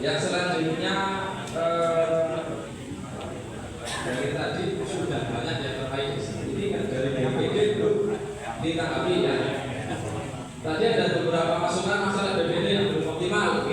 Yang selanjutnya dari tadi sudah banyak yang terkait ini kan dari BPD belum ditanggapi ya. Tadi ada beberapa masukan masalah BPD yang belum optimal.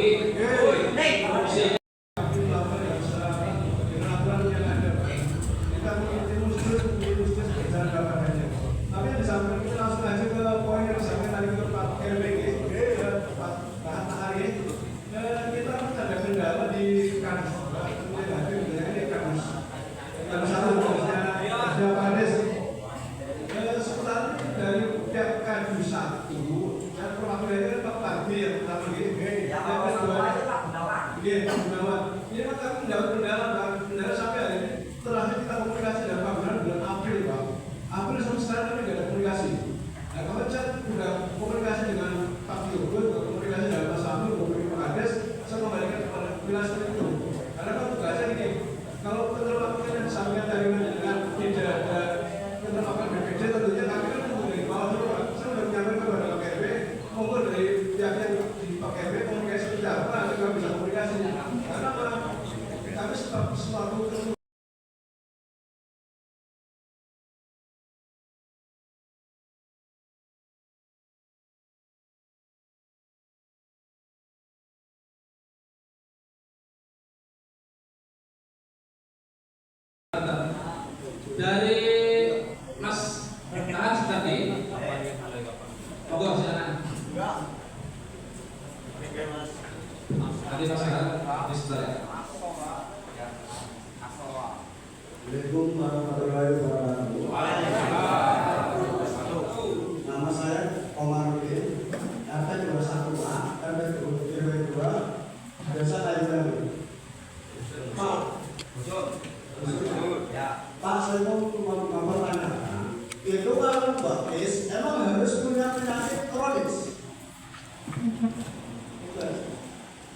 Dari Mas Tahan tadi, monggo silakan. Tadi Mas Tahan di sebelah. Assalamualaikum warahmatullahi wabarakatuh. Nama saya Komarudin, RT 21A, RT 2, Desa Kayu. Pak, saya mau mempertanyakan, itu kalau baptis emang harus punya penyakit kronis?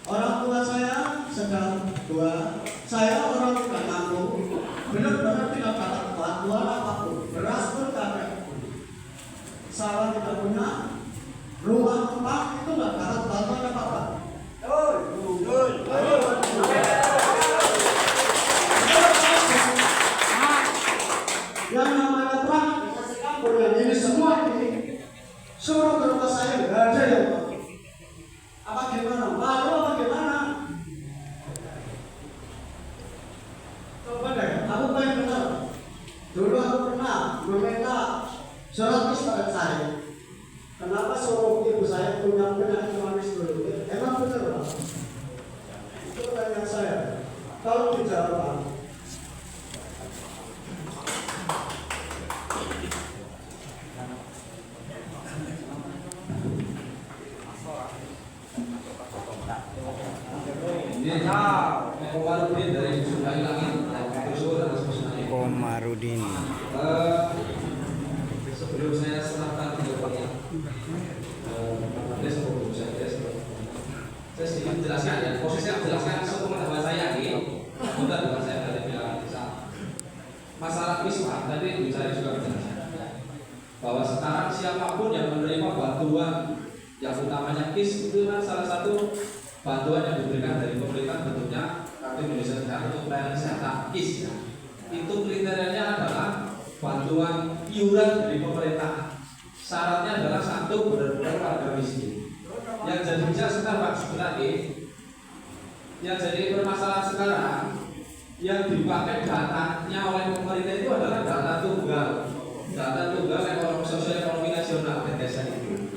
Orang tua saya sedang dua, saya orang tidak mampu, benar-benar tidak dapat bantuan apapun, beras pun kakek, sawah tidak punya, rumah tempat itu nggak dapat bantuan apa-apa. Yang namanya perang dikasih kampung yang ini semua ini suruh ke rumah saya nggak ada ya Pak. Apa gimana? Baru apa gimana? Coba deh, aku pengen dengar. Dulu aku pernah meminta 100 pada saya. Kenapa suruh ibu saya punya penyakit kronis dulu? Emang benar Pak? Itu pertanyaan saya. Kalau dijawab Pak. Komarudin. Sebelum saya serahkan jawabannya, saya sedikit jelaskan ya. Posisinya jelaskan sepengetahuan saya ini. Mudah dengan saya dari pihak desa. Masalah kiswah tadi bicara juga menjelaskan bahwa sekarang siapapun yang menerima bantuan yang utamanya KIS itu kan salah satu bantuan yang diberikan dari pemerintah bentuknya Kartu Indonesia Sehat untuk pelayanan kesehatan KIS ya. Itu kriterianya adalah bantuan iuran dari pemerintah. Syaratnya adalah satu benar-benar warga miskin. Yang jadi bisa sekarang Pak sebenarnya yang jadi permasalahan sekarang yang dipakai datanya oleh pemerintah itu adalah data tunggal ekonomi sosial ekonomi nasional desa itu.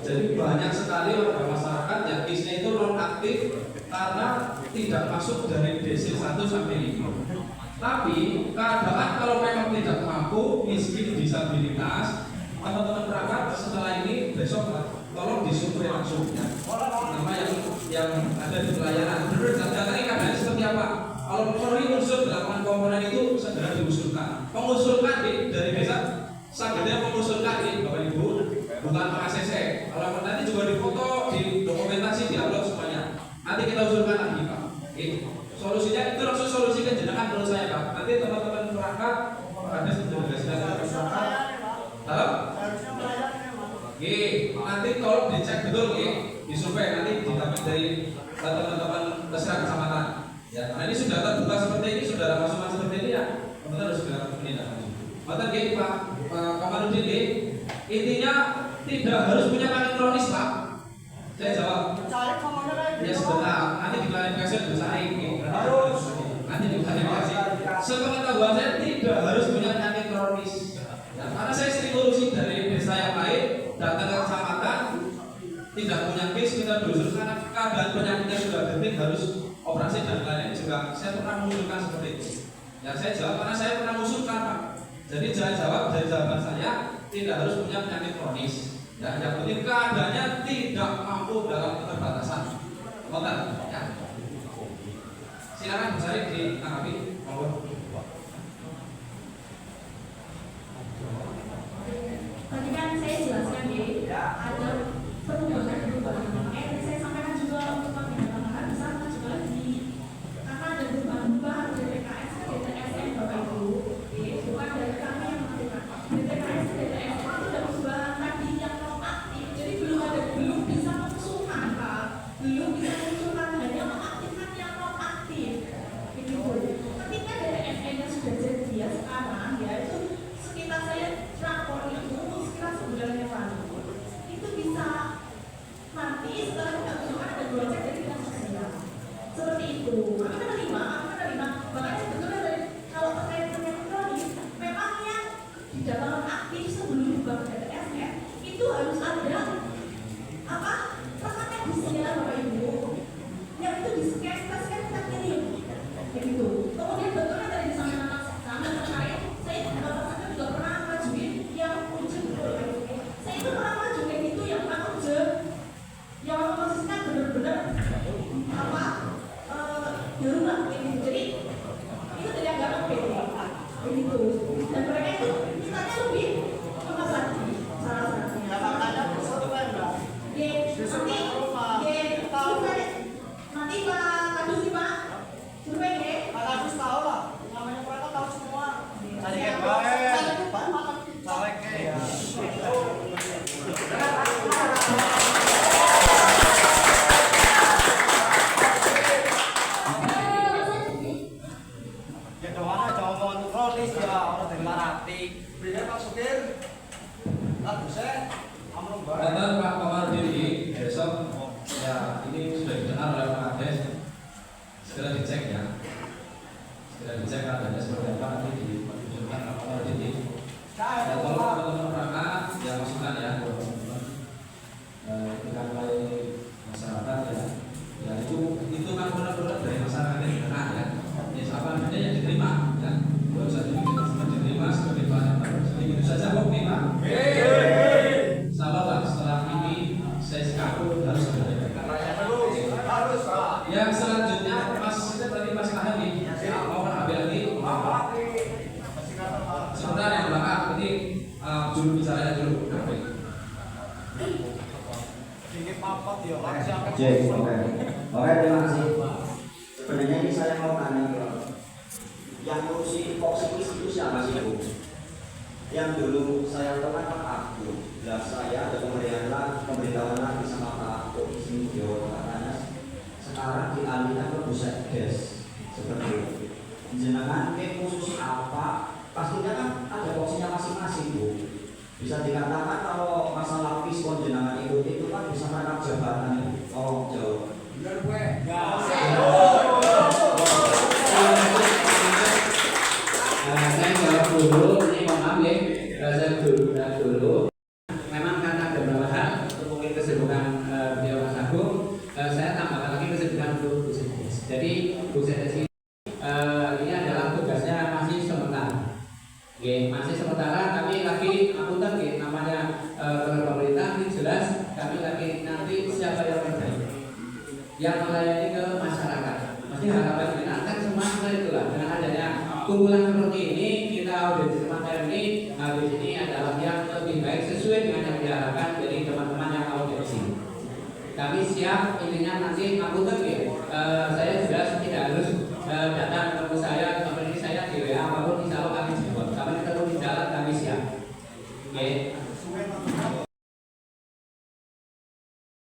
Jadi banyak sekali warga masyarakat yang KIS-nya itu non aktif karena tidak masuk dari desil 1 sampai 5. Tapi keadaan kalau memang tidak mampu, miskin, disabilitas, teman-teman perangkat setelah ini besok tolong disurvei langsung nama yang ada di pelayanan. Menurut data ini keadaan seperti apa? Kalau perlu unsur 8 komponen itu segera diusulkan. Mengusulkan dari desa, sangatnya mengusulkan Bapak Ibu, bukan ACC. Kalau nanti juga difoto, di dokumentasi, diupload semuanya. Nanti kita usulkan lagi Pak. Solusinya itu langsung solusikan jenengan menurut saya Pak. Nanti teman-teman perangkat ada silakan. Halo? Nanti tolong dicek betul disurvei nanti didapat dari teman-teman terserah kecamatan. Ya, nah ini sudah terbuka seperti ini, sudah ada masukan seperti ini ya, teman-teman harus segera penindakan. Maka Pak Kamarudin, intinya tidak harus punya elektronis Pak. Saya jawab. Ya sebentar, nanti diklarifikasi lebih baik. Harus. Nanti diklarifikasi. Sepengetahuan saya tidak harus punya penyakit kronis. Ya, karena saya sering ngurusin dari desa yang lain, datang ke kecamatan, tidak punya case, kita berusaha karena keadaan penyakitnya sudah genting harus operasi dan lain-lain juga. Saya pernah mengusulkan seperti itu. Ya saya jawab karena saya pernah mengusulkan Pak. Jadi jangan jawab dari jawaban saya tidak harus punya penyakit kronis. Ya, yang penting keadaannya tidak mampu dalam keterbatasan. Konten, ya. Silakan Bu Sari ditanggapi. Tadi kan saya jelaskan ya, ada perubahan. Saya sampaikan juga untuk pemerintahan bisa juga lagi karena ada perubahan dari PKS ke DTSN Bapak Ibu, bukan dari kami yang melakukan. DTKS ke DTSN itu ada perubahan tadi yang non aktif, jadi belum bisa mengusulkan Pak, belum bisa mengusulkan hanya mengaktifkan yang non aktif. Begitu. Ketika DTSN-nya sudah jadi ya sekarang ya itu sekitar saya lapor itu sekitar sebulan yang lalu itu bisa nanti setelah kita usulkan ada 2 cek dari dinas sosial seperti itu. Kami menerima bahkan sebetulnya dari kalau terkait dengan kronis memang yang di data aktif sebelum dibuka ke DTSN itu harus ada apa rekaman usia Bapak Ibu yang itu di scan kita kirim begitu. Kemudian betulnya dari disampaikan sama terkait saya juga pernah ngajuin yang ujian saya itu pernah ngajuin itu yang yang posisinya benar-benar apa darurat ini. Jadi itu tidak gampang begitu dan mereka itu mintanya lebih lengkap lagi salah-salahnya. Nanti Pak Kadus sih Pak survei ya. Pak Kadus tahu lah, namanya mereka tahu semua. Konten Pak Kamarudin besok ya ini sudah didengar oleh Pak Kades, segera dicek ya, segera dicek adanya seperti apa nanti ditunjukkan Pak Kamarudin. Dan tolong teman-teman perangkat yang masukan ya buat teman-teman ketika mulai masyarakat ya itu kan benar-benar dari masyarakat yang benar ya apa namanya yang diterima ya nggak usah diterima sebagai bahan itu saja kok nih Pak. Sabarlah setelah ini saya sikapu harus harus yang selanjutnya Mas tadi Mas Kahani mau ambil lagi sebentar yang belakang ini juru bicaranya dulu. Oke, terima kasih. Sebenarnya ini saya mau tanya yang ngurusi Foxis itu siapa sih Bu? Yang dulu saya tahu kan Pak Aku, dan saya ada pemberitahuan lagi sama Pak Aku di Jawa katanya sekarang dialihkan ke Puskesmas seperti itu. Jenengan khusus apa? Pastinya kan ada porsinya masing-masing Bu. Bisa dikatakan kalau masalah fiskon jenengan itu kan bisa merangkap jabatan itu. Oh jauh. Benar gue. Saya jawab dulu, ini mohon maaf ya, saya dulu. Memang karena ada beberapa hal, mungkin kesibukan beliau Mas Agung, saya tambahkan lagi kesibukan Bu Sedes. Jadi Bu Sedes ini adalah tugasnya masih sementara. Masih sementara, kami lagi akuntan namanya pemerintah ini jelas kami lagi nanti siapa yang terbaik yang melayani ke masyarakat. Mesti harapan kita kan semua itulah dengan adanya kumpulan seperti ini kita audit semacam ini habis ini adalah yang lebih baik sesuai dengan yang diharapkan dari teman-teman yang audisi. Kami siap intinya nanti akuntan saya sudah